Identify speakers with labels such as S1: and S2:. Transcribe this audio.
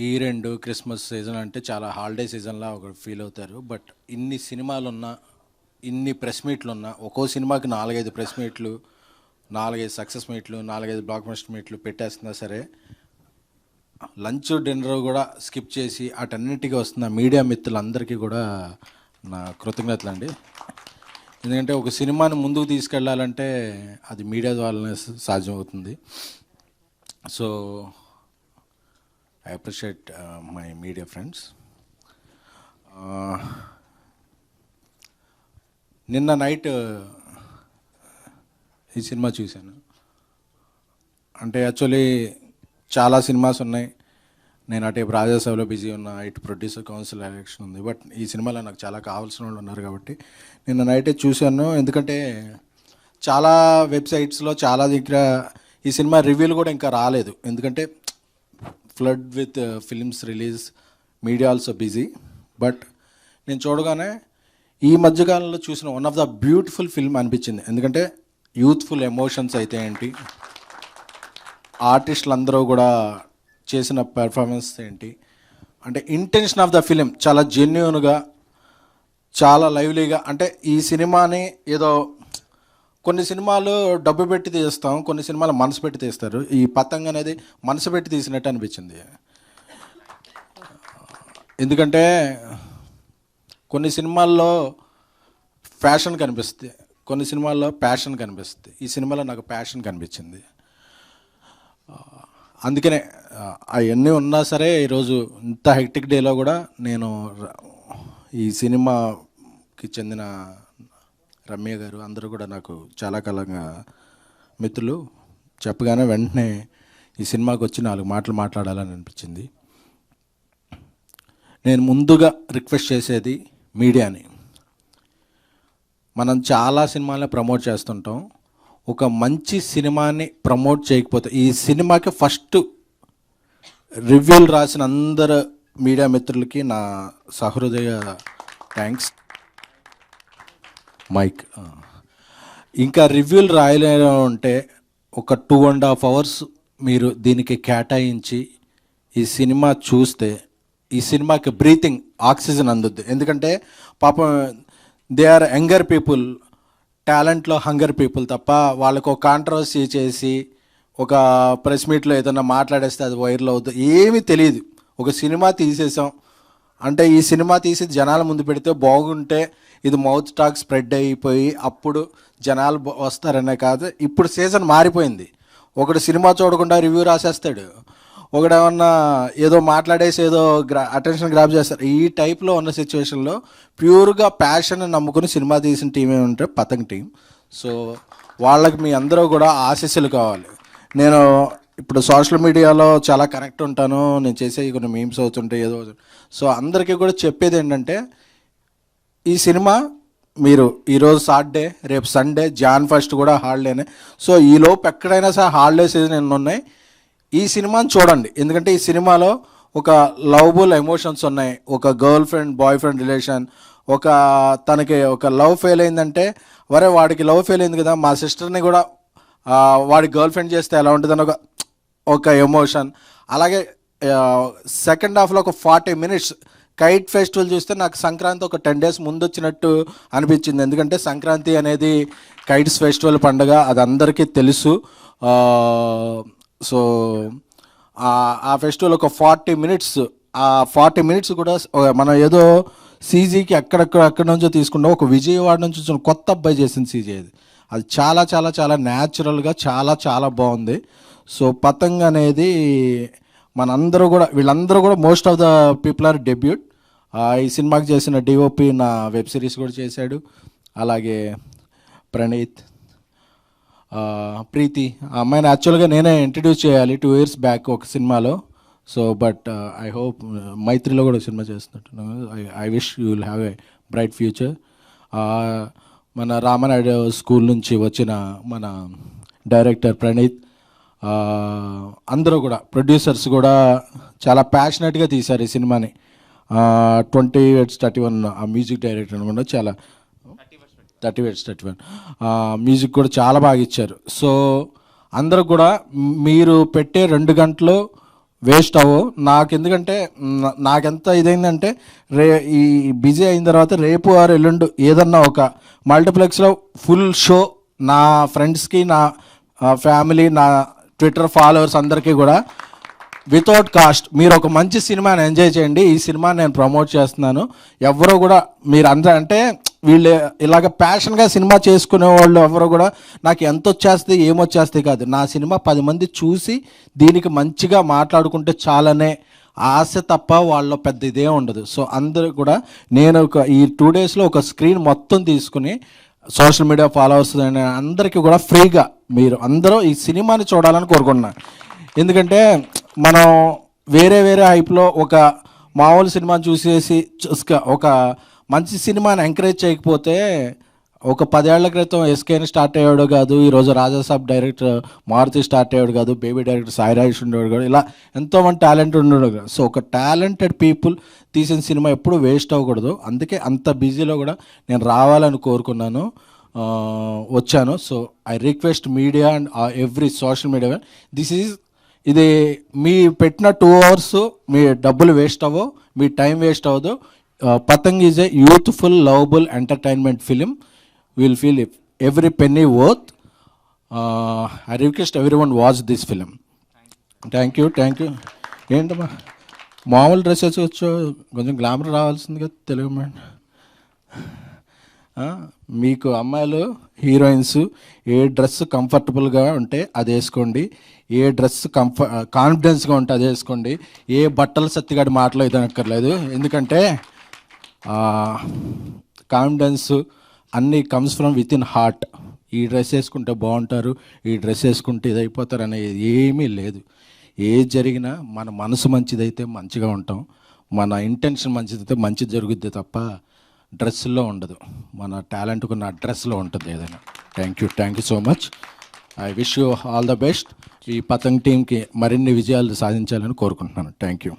S1: ఈ రెండు Christmas season అంటే చాలా హాలిడే సీజన్లా ఒక ఫీల్ అవుతారు. బట్ ఇన్ని సినిమాలున్నా, ఇన్ని ప్రెస్ మీట్లున్నా, ఒక్కో సినిమాకి 4-5 ప్రెస్ మీట్లు, 4-5 సక్సెస్ మీట్లు, 4-5 బ్లాక్ బస్టర్ మీట్లు పెట్టేస్తున్నా సరే లంచ్ డిన్నర్ కూడా స్కిప్ చేసి అటన్నిటికీ వస్తున్న మీడియా మిత్రులందరికీ కూడా నా కృతజ్ఞతలు అండి. ఎందుకంటే ఒక సినిమాని ముందుకు తీసుకెళ్ళాలంటే అది మీడియా ద్వారానే సాధ్యమవుతుంది. So I appreciate my media friends. నిన్న నైట్ ఈ సినిమా చూశాను. అంటే యాక్చువల్లీ చాలా సినిమాస్ ఉన్నాయి. నేను అటు రాజాసాబ్లో బిజీ ఉన్నా, ఇటు ప్రొడ్యూసర్ కౌన్సిల్ ఎలక్షన్ ఉంది. బట్ ఈ సినిమాలో నాకు చాలా కావాల్సిన వాళ్ళు ఉన్నారు కాబట్టి నిన్న నైటే చూశాను. ఎందుకంటే చాలా వెబ్సైట్స్లో చాలా దగ్గర ఈ సినిమా రివ్యూలు కూడా ఇంకా రాలేదు. ఎందుకంటే flood with films release, media also busy. But నేను చూడగానే ఈ మధ్యకాలంలో చూసిన one of the beautiful film అనిపించింది. ఎందుకంటే యూత్ఫుల్ ఎమోషన్స్ అయితే ఏంటి, ఆర్టిస్టులు అందరూ కూడా చేసిన పెర్ఫార్మెన్స్ ఏంటి, అంటే ఇంటెన్షన్ ఆఫ్ ద ఫిలిం చాలా జెన్యూన్గా, చాలా లైవ్లీగా. అంటే ఈ సినిమాని ఏదో కొన్ని సినిమాలు డబ్బు పెట్టి తీస్తాం, కొన్ని సినిమాలు మనసు పెట్టి తీస్తారు. ఈ పతంగ్ అనేది మనసు పెట్టి తీసినట్టు అనిపించింది. ఎందుకంటే కొన్ని సినిమాల్లో ఫ్యాషన్ కనిపిస్తుంది, కొన్ని సినిమాల్లో ప్యాషన్ కనిపిస్తుంది. ఈ సినిమాలో నాకు ప్యాషన్ కనిపించింది. అందుకనే అవన్నీ ఉన్నా సరే ఈరోజు ఇంత హెక్టిక్ డేలో కూడా నేను ఈ సినిమాకి చెందిన రమ్య గారు అందరూ కూడా నాకు చాలా కాలంగా మిత్రులు. చెప్పగానే వెంటనే ఈ సినిమాకి వచ్చి 4 మాటలు మాట్లాడాలని అనిపించింది. నేను ముందుగా రిక్వెస్ట్ చేసేది మీడియాని. మనం చాలా సినిమాలని ప్రమోట్ చేస్తుంటాం. ఒక మంచి సినిమాని ప్రమోట్ చేయకపోతే, ఈ సినిమాకి ఫస్ట్ రివ్యూలు రాసిన అందరు మీడియా మిత్రులకి నా సహృదయ థ్యాంక్స్. మైక్ ఇంకా రివ్యూలు రాయలేని ఉంటే ఒక 2.5 hours మీరు దీనికి కేటాయించి ఈ సినిమా చూస్తే ఈ సినిమాకి బ్రీతింగ్ ఆక్సిజన్ అందుద్ది. ఎందుకంటే పాపం దే ఆర్ యంగర్ పీపుల్, టాలెంట్లో హంగర్ పీపుల్ తప్ప వాళ్ళకు ఒక కాంట్రవర్సీ చేసి ఒక ప్రెస్ మీట్లో ఏదైనా మాట్లాడేస్తే అది వైరల్ అవుతుంది, ఏమీ తెలియదు. ఒక సినిమా తీసేసాం అంటే ఈ సినిమా తీసి జనాల ముందు పెడితే బాగుంటే ఇది మౌత్ టాక్ స్ప్రెడ్ అయిపోయి అప్పుడు జనాలు వస్తారనే కాదు. ఇప్పుడు సీజన్ మారిపోయింది. ఒకడు సినిమా చూడకుండా రివ్యూ రాసేస్తాడు, ఒకడు ఏమన్నా ఏదో మాట్లాడేసి ఏదో అటెన్షన్ గ్రాప్ చేస్తారు. ఈ టైప్లో ఉన్న సిచ్యువేషన్లో ప్యూర్గా ప్యాషన్ నమ్ముకుని సినిమా తీసిన టీం ఏమంటే పతంగ్ టీం. సో వాళ్ళకి మీ అందరూ కూడా ఆశీస్సులు కావాలి. నేను ఇప్పుడు సోషల్ మీడియాలో చాలా కనెక్ట్ ఉంటాను, నేను చేసే కొన్ని మీమ్స్ అవుతుంటాయి ఏదో. సో అందరికీ కూడా చెప్పేది ఏంటంటే ఈ సినిమా మీరు ఈరోజు సాటర్డే, రేపు సండే, Jan 1st కూడా హాలిడేనే. సో ఈలోపు ఎక్కడైనా సరే హాలిడే సీజన్ ఎన్ని ఉన్నాయి, ఈ సినిమాని చూడండి. ఎందుకంటే ఈ సినిమాలో ఒక లవబుల్ ఎమోషన్స్ ఉన్నాయి. ఒక girl friend boy friend relation, ఒక తనకి ఒక లవ్ ఫెయిల్ అయిందంటే వరే వాడికి లవ్ ఫెయిల్ అయింది కదా, మా సిస్టర్ని కూడా వాడి గర్ల్ ఫ్రెండ్ చేస్తే ఎలా ఉంటుందని ఒక ఎమోషన్. అలాగే సెకండ్ హాఫ్లో ఒక 40 minutes కైట్ ఫెస్టివల్ చూస్తే నాకు సంక్రాంతి ఒక 10 days ముందు వచ్చినట్టు అనిపించింది. ఎందుకంటే సంక్రాంతి అనేది కైట్స్ ఫెస్టివల్ పండుగ, అది అందరికీ తెలుసు. సో ఆ ఫెస్టివల్ ఒక 40 minutes, ఆ 40 minutes కూడా మనం ఏదో సీజీకి అక్కడి నుంచో తీసుకుంటాం. ఒక విజయవాడ నుంచి వచ్చిన కొత్త అబ్బాయి చేసిన సీజీ అది చాలా చాలా చాలా న్యాచురల్గా చాలా చాలా బాగుంది. సో పతంగ్ అనేది మనందరూ కూడా, వీళ్ళందరూ కూడా most of the people are debut. ఈ సినిమాకి చేసిన డిఓపి నా వెబ్ సిరీస్ కూడా చేశాడు. అలాగే ప్రణీత్, ప్రీతి, ఆ అమ్మాయిని యాక్చువల్గా నేనే ఇంట్రడ్యూస్ చేయాలి 2 years బ్యాక్ ఒక సినిమాలో. సో బట్ ఐ హోప్ మైత్రిలో కూడా సినిమా చేస్తున్నట్టున్నాను. I wish you will have a bright future. మన రామనాయుడు స్కూల్ నుంచి వచ్చిన మన డైరెక్టర్ ప్రణీత్, అందరూ కూడా ప్రొడ్యూసర్స్ కూడా చాలా ప్యాషనెట్గా తీశారు ఈ సినిమాని. 20/31 ఆ మ్యూజిక్ డైరెక్టర్ అనుకుంటా, చాలా 30/31 మ్యూజిక్ కూడా చాలా బాగా ఇచ్చారు. సో అందరూ కూడా మీరు పెట్టే 2 గంటలు వేస్ట్ అవ్వు. నాకు ఎందుకంటే నాకెంత ఇదైందంటే ఈ బిజీ అయిన తర్వాత రేపు ఆరు ఎల్లుండు ఏదన్నా ఒక మల్టీప్లెక్స్లో ఫుల్ షో నా ఫ్రెండ్స్కి, నా ఫ్యామిలీ, నా ట్విట్టర్ ఫాలోవర్స్ అందరికీ కూడా వితౌట్ కాస్ట్ మీరు ఒక మంచి సినిమాని ఎంజాయ్ చేయండి. ఈ సినిమా నేను ప్రమోట్ చేస్తున్నాను. ఎవరో కూడా మీరు అందరూ అంటే వీళ్ళు ఇలాగ ప్యాషన్గా సినిమా చేసుకునే వాళ్ళు ఎవరో కూడా నాకు ఎంత వచ్చేస్తుంది ఏమొచ్చేస్తుంది కాదు, నా సినిమా 10 మంది చూసి దీనికి మంచిగా మాట్లాడుకుంటే చాలనే ఆశ తప్ప వాళ్ళ పెద్ద ఇదే ఉండదు. సో అందరూ కూడా నేను ఈ 2 డేస్లో ఒక స్క్రీన్ మొత్తం తీసుకుని సోషల్ మీడియా ఫాలోవర్స్ అందరికీ కూడా ఫ్రీగా మీరు అందరూ ఈ సినిమాని చూడాలని కోరుకుంటున్నాను. ఎందుకంటే మనం వేరే హైప్లో ఒక మామూలు సినిమాని చూసేసి ఒక మంచి సినిమాని ఎంకరేజ్ చేయకపోతే ఒక 10 ఏళ్ల క్రితం ఎస్కేని స్టార్ట్ అయ్యాడు కాదు, ఈరోజు రాజాసాబ్ డైరెక్టర్ మారుతి స్టార్ట్ అయ్యాడు కాదు, బేబీ డైరెక్టర్ సాయి రాజేష్ ఉండేవాడు కాదు, ఇలా ఎంతోమంది టాలెంట్ ఉండేవాడు కాదు. సో ఒక టాలెంటెడ్ పీపుల్ తీసిన సినిమా ఎప్పుడు వేస్ట్ అవ్వకూడదు. అందుకే అంత బిజీలో కూడా నేను రావాలని కోరుకున్నాను, వచ్చాను. So I request media and every social media ఇది మీ పెట్టిన 2 hours మీ డబ్బులు వేస్ట్ అవ్వవు, మీ టైం వేస్ట్ అవ్వదు. Patang is a youthful lovable entertainment film. Will feel every penny worth. I request everyone watch this film. Thank you. ఏంటమ్మా మామూలు dress వేసుకోవచ్చు, కొంచెం glamour రావాల్సింది కదా తెలుగు మేడం. మీకు అమ్మాయిలు హీరోయిన్స్ ఏ డ్రెస్ కంఫర్టబుల్గా ఉంటే అది వేసుకోండి, ఏ డ్రెస్ కాన్ఫిడెన్స్గా ఉంటే అది వేసుకోండి. ఏ బట్టల సత్తిగాడి మాటలో ఇదనక్కర్లేదు. ఎందుకంటే కాన్ఫిడెన్స్ అన్నీ comes from with in heart. ఈ డ్రెస్ వేసుకుంటే బాగుంటారు, ఈ డ్రెస్ వేసుకుంటే ఇది అయిపోతారు అనేది ఏమీ లేదు. ఏది జరిగినా మన మనసు మంచిదైతే మంచిగా ఉంటాం, మన ఇంటెన్షన్ మంచిదైతే మంచిది జరుగుద్ది తప్ప డ్రెస్సుల్లో ఉండదు. మన టాలెంట్కు నా డ్రెస్లో ఉంటుంది ఏదైనా. Thank you so much. I wish you all the best. ఈ పతంగ్ టీంకి మరిన్ని విజయాలు సాధించాలని కోరుకుంటున్నాను. Thank you.